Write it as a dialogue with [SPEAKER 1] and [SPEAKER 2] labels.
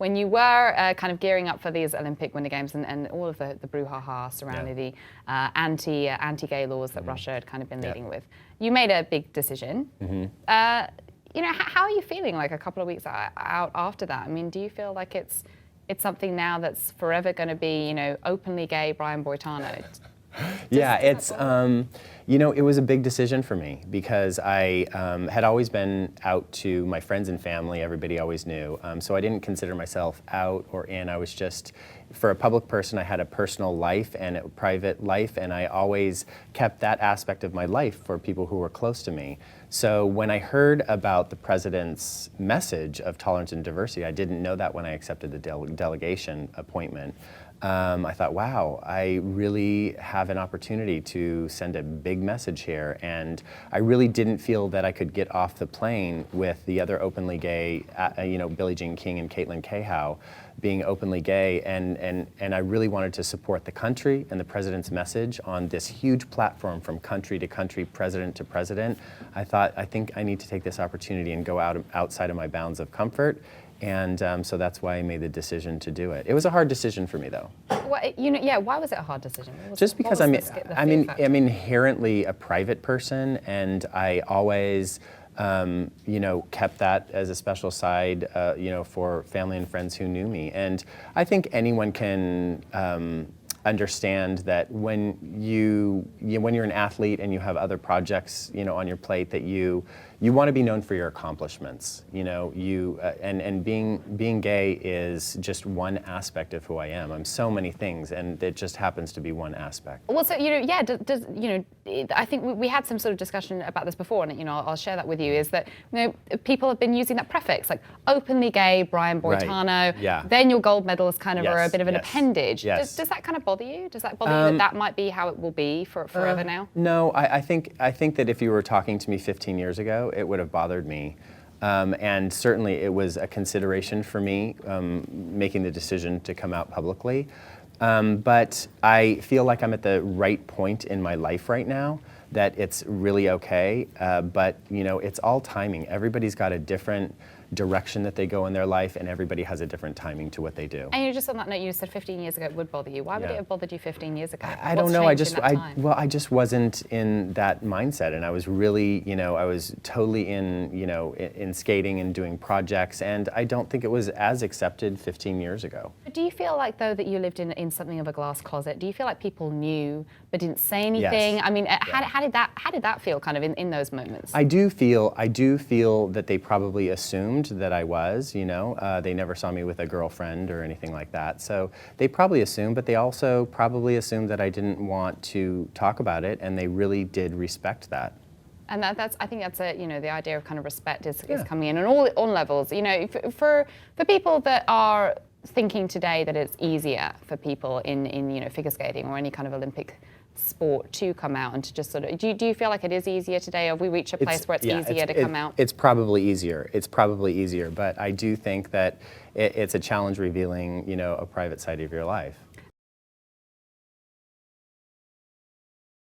[SPEAKER 1] when you were kind of gearing up for these Olympic Winter Games and all of the brouhaha surrounding the anti-gay laws that Russia had kind of been leading with, you made a big decision. How are you feeling like a couple of weeks out after that? I mean, do you feel like it's something now that's forever going to be, openly gay Brian Boitano?
[SPEAKER 2] It was a big decision for me because I had always been out to my friends and family. Everybody always knew. So I didn't consider myself out or in. I was just, for a public person, I had a personal life and a private life, and I always kept that aspect of my life for people who were close to me. So when I heard about the president's message of tolerance and diversity, I didn't know that when I accepted the delegation appointment. I thought, wow, I really have an opportunity to send a big message here, and I really didn't feel that I could get off the plane with the other openly gay, Billie Jean King and Caitlin Cahow being openly gay, and I really wanted to support the country and the president's message on this huge platform from country to country, president to president. I thought, I think I need to take this opportunity and go outside of my bounds of comfort. And so that's why I made the decision to do it. It was a hard decision for me, though.
[SPEAKER 1] Why was it a hard decision?
[SPEAKER 2] Just because I'm inherently a private person, and I always, kept that as a special side, for family and friends who knew me. And I think anyone can understand that when you're an athlete and you have other projects, on your plate, that you want to be known for your accomplishments. And being gay is just one aspect of who I am. I'm so many things, and it just happens to be one aspect.
[SPEAKER 1] Well, so I think we had some sort of discussion about this before, and I'll share that with you. Is that people have been using that prefix like openly gay Brian Boitano.
[SPEAKER 2] Right. Yeah.
[SPEAKER 1] Then your gold medals kind of are a bit of an appendage.
[SPEAKER 2] Yes.
[SPEAKER 1] Does that kind of bother you? Does that bother you that might be how it will be for forever now?
[SPEAKER 2] No, I think that if you were talking to me 15 years ago, it would have bothered me. And certainly it was a consideration for me making the decision to come out publicly. But I feel like I'm at the right point in my life right now, that it's really okay. But it's all timing. Everybody's got a different direction that they go in their life, and everybody has a different timing to what they do.
[SPEAKER 1] And just on that note, you said 15 years ago it would bother you. Why would it have bothered you 15 years ago?
[SPEAKER 2] I don't know. I just wasn't in that mindset, and I was really, I was totally in skating and doing projects, and I don't think it was as accepted 15 years ago.
[SPEAKER 1] Do you feel like, though, that you lived in something of a glass closet? Do you feel like people knew but didn't say anything?
[SPEAKER 2] Yes.
[SPEAKER 1] I mean, how did that feel kind of in those moments?
[SPEAKER 2] I do feel that they probably assumed that I was, they never saw me with a girlfriend or anything like that. So they probably assumed, but they also probably assumed that I didn't want to talk about it, and they really did respect that.
[SPEAKER 1] And I think that's the idea of kind of respect is coming in on all levels. For people that are thinking today that it's easier for people in figure skating or any kind of Olympic sport to come out and to just sort of, do you feel like it is easier today, or have we reached a place where it's easier to come out?
[SPEAKER 2] It's probably easier, but I do think that it's a challenge revealing, a private side of your life.